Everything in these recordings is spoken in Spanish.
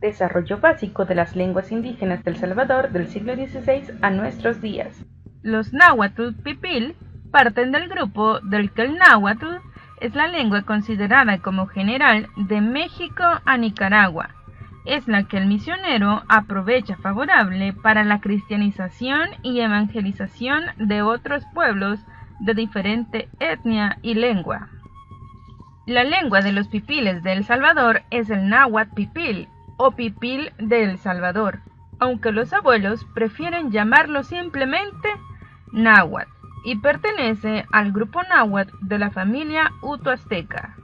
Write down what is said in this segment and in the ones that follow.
Desarrollo básico de las lenguas indígenas del Salvador del siglo XVI a nuestros días. Los náhuatl pipil parten del grupo del que el náhuatl es la lengua considerada como general de México a Nicaragua. Es la que el misionero aprovecha favorable para la cristianización y evangelización de otros pueblos de diferente etnia y lengua. La lengua de los pipiles de El Salvador es el náhuatl pipil o pipil de El Salvador, aunque los abuelos prefieren llamarlo simplemente náhuatl y pertenece al grupo náhuatl de la familia uto-azteca.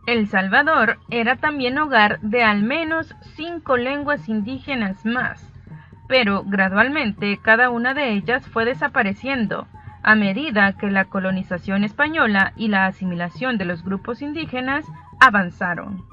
El Salvador era también hogar de al menos 5 lenguas indígenas más, pero gradualmente cada una de ellas fue desapareciendo a medida que la colonización española y la asimilación de los grupos indígenas avanzaron.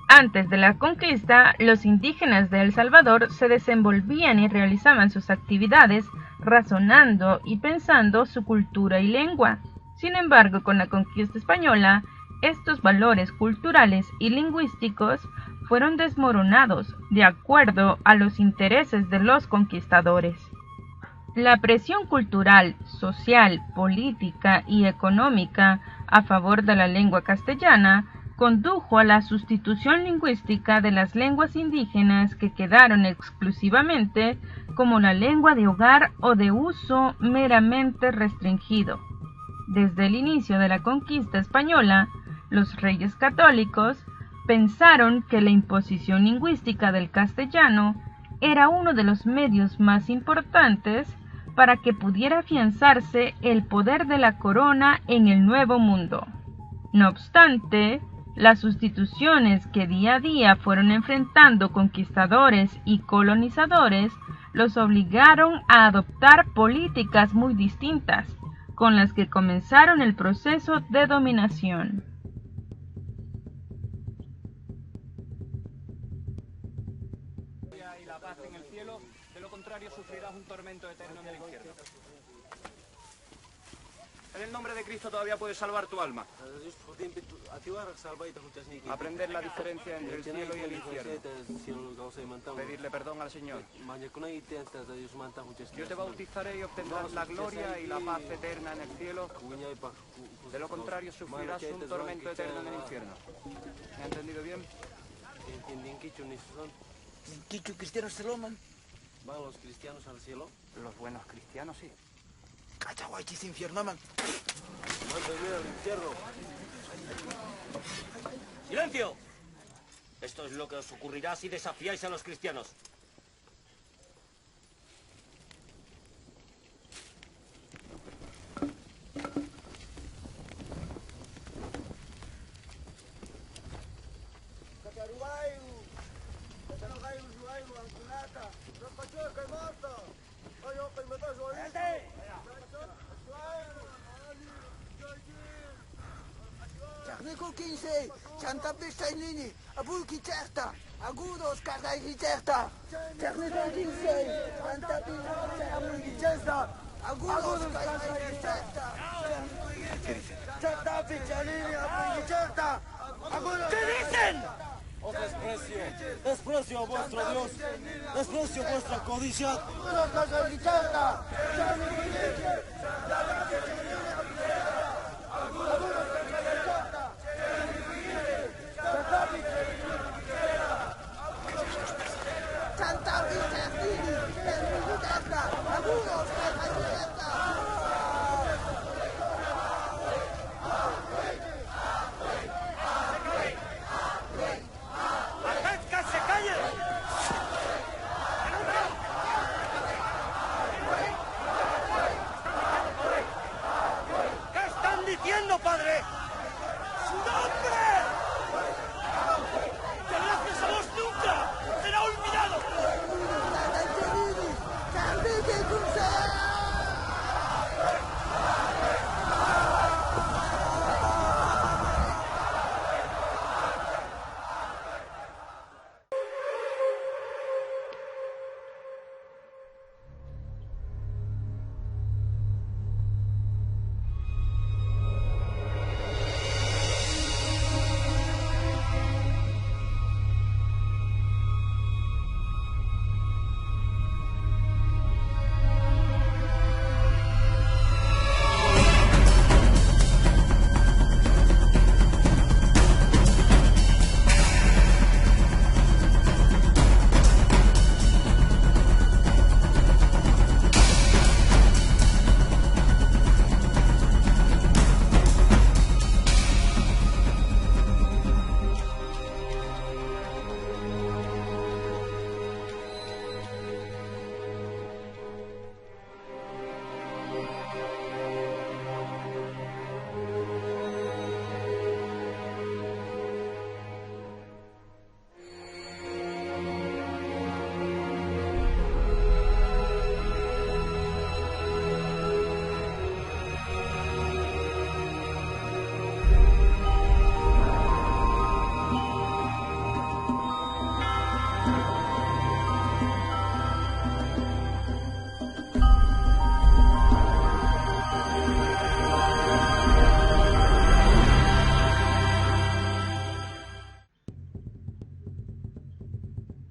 Antes de la conquista, los indígenas de El Salvador se desenvolvían y realizaban sus actividades razonando y pensando su cultura y lengua. Sin embargo, con la conquista española, estos valores culturales y lingüísticos fueron desmoronados de acuerdo a los intereses de los conquistadores. La presión cultural, social, política y económica a favor de la lengua castellana condujo a la sustitución lingüística de las lenguas indígenas que quedaron exclusivamente como la lengua de hogar o de uso meramente restringido. Desde el inicio de la conquista española, los reyes católicos pensaron que la imposición lingüística del castellano era uno de los medios más importantes para que pudiera afianzarse el poder de la corona en el Nuevo Mundo. No obstante, las sustituciones que día a día fueron enfrentando conquistadores y colonizadores los obligaron a adoptar políticas muy distintas, con las que comenzaron el proceso de dominación. Y la paz en el cielo, de lo contrario sufrirás un tormento eterno en el infierno. En el nombre de Cristo todavía puedes salvar tu alma. Aprender la diferencia entre el cielo y el infierno. Pedirle perdón al Señor. Yo te bautizaré y obtendrás la gloria y la paz eterna en el cielo. De lo contrario sufrirás un tormento eterno en el infierno. ¿Me ha entendido bien? ¿Quichu cristianos se loman? ¿Van los cristianos al cielo? Los buenos cristianos sí. Cachahuaychis infierno, man. Mándame al infierno. ¡Silencio! Esto es lo que os ocurrirá si desafiáis a los cristianos. Nico 15, Santa Pistainini, Abulki Certa, Agudos Cardaigi Certa, Technico 15, Santa Pistainini Certa, Agudos Cardaigi Certa, Santa Pistainini Abulki Certa, Agudos. ¿Qué dicen? Os desprecio a vuestro Dios, desprecio vuestra codicia. Agudos Cardaigi Certa,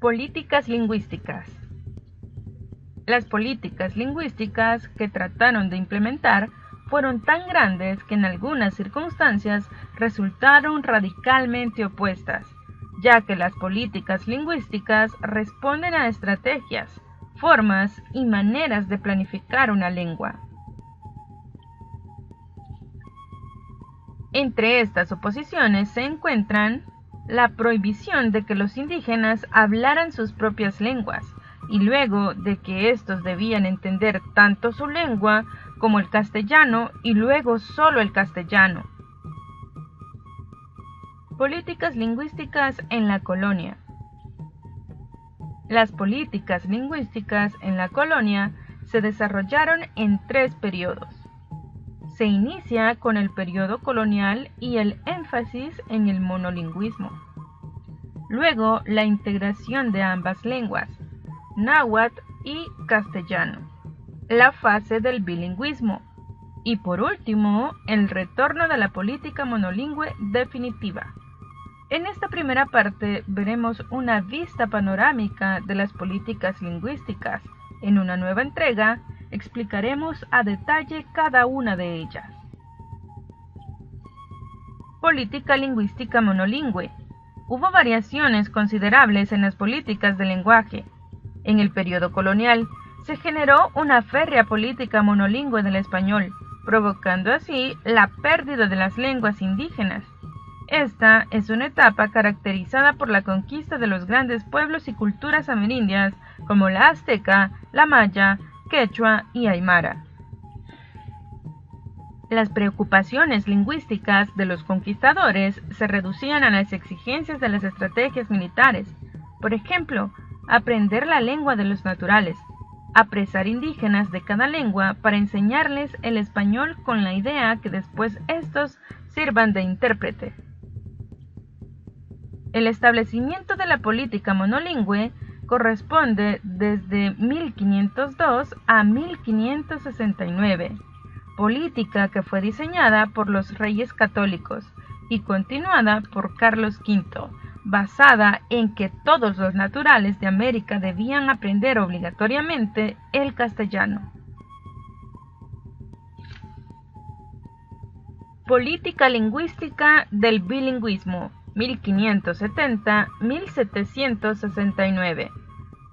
Políticas lingüísticas. Las políticas lingüísticas que trataron de implementar fueron tan grandes que en algunas circunstancias resultaron radicalmente opuestas, ya que las políticas lingüísticas responden a estrategias, formas y maneras de planificar una lengua. Entre estas oposiciones se encuentran la prohibición de que los indígenas hablaran sus propias lenguas, y luego de que estos debían entender tanto su lengua como el castellano y luego solo el castellano. Políticas lingüísticas en la colonia. Las políticas lingüísticas en la colonia se desarrollaron en 3 periodos. Se inicia con el periodo colonial y el énfasis en el monolingüismo. Luego, la integración de ambas lenguas, náhuatl y castellano, la fase del bilingüismo y por último, el retorno de la política monolingüe definitiva. En esta primera parte veremos una vista panorámica de las políticas lingüísticas. En una nueva entrega explicaremos a detalle cada una de ellas. Política lingüística monolingüe. Hubo variaciones considerables en las políticas del lenguaje. En el periodo colonial se generó una férrea política monolingüe del español, provocando así la pérdida de las lenguas indígenas. Esta es una etapa caracterizada por la conquista de los grandes pueblos y culturas amerindias como la azteca, la maya, quechua y aymara. Las preocupaciones lingüísticas de los conquistadores se reducían a las exigencias de las estrategias militares. Por ejemplo, aprender la lengua de los naturales, apresar indígenas de cada lengua para enseñarles el español con la idea que después estos sirvan de intérprete. El establecimiento de la política monolingüe corresponde desde 1502 a 1569, política que fue diseñada por los reyes católicos y continuada por Carlos V, basada en que todos los naturales de América debían aprender obligatoriamente el castellano. Política lingüística del bilingüismo, 1570-1769.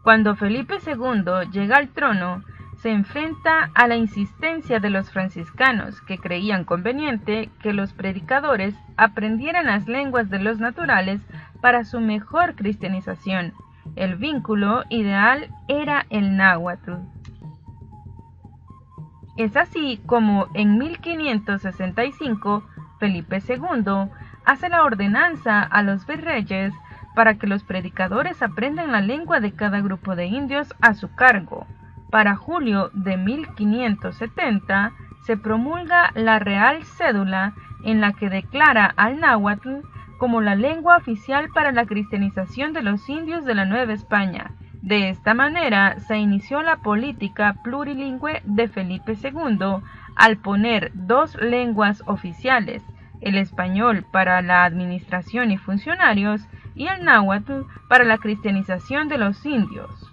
Cuando Felipe II llega al trono, se enfrenta a la insistencia de los franciscanos, que creían conveniente que los predicadores aprendieran las lenguas de los naturales para su mejor cristianización. El vínculo ideal era el náhuatl. Es así como en 1565 Felipe II hace la ordenanza a los virreyes para que los predicadores aprendan la lengua de cada grupo de indios a su cargo. Para julio de 1570 se promulga la Real Cédula en la que declara al náhuatl como la lengua oficial para la cristianización de los indios de la Nueva España. De esta manera se inició la política plurilingüe de Felipe II al poner 2 lenguas oficiales, el español para la administración y funcionarios y el náhuatl para la cristianización de los indios.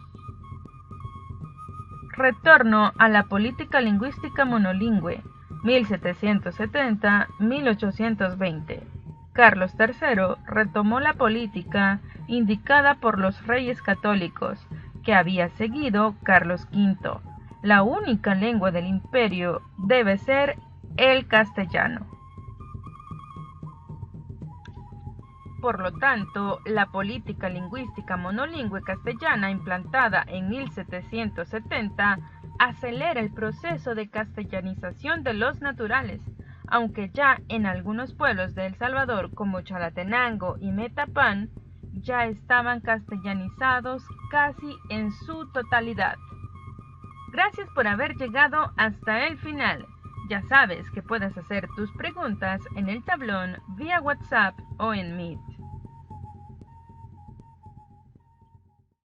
Retorno a la política lingüística monolingüe, 1770-1820. Carlos III retomó la política indicada por los reyes católicos que había seguido Carlos V. La única lengua del imperio debe ser el castellano. Por lo tanto, la política lingüística monolingüe castellana implantada en 1770 acelera el proceso de castellanización de los naturales, aunque ya en algunos pueblos de El Salvador como Chalatenango y Metapán ya estaban castellanizados casi en su totalidad. Gracias por haber llegado hasta el final. Ya sabes que puedes hacer tus preguntas en el tablón vía WhatsApp o en Meet.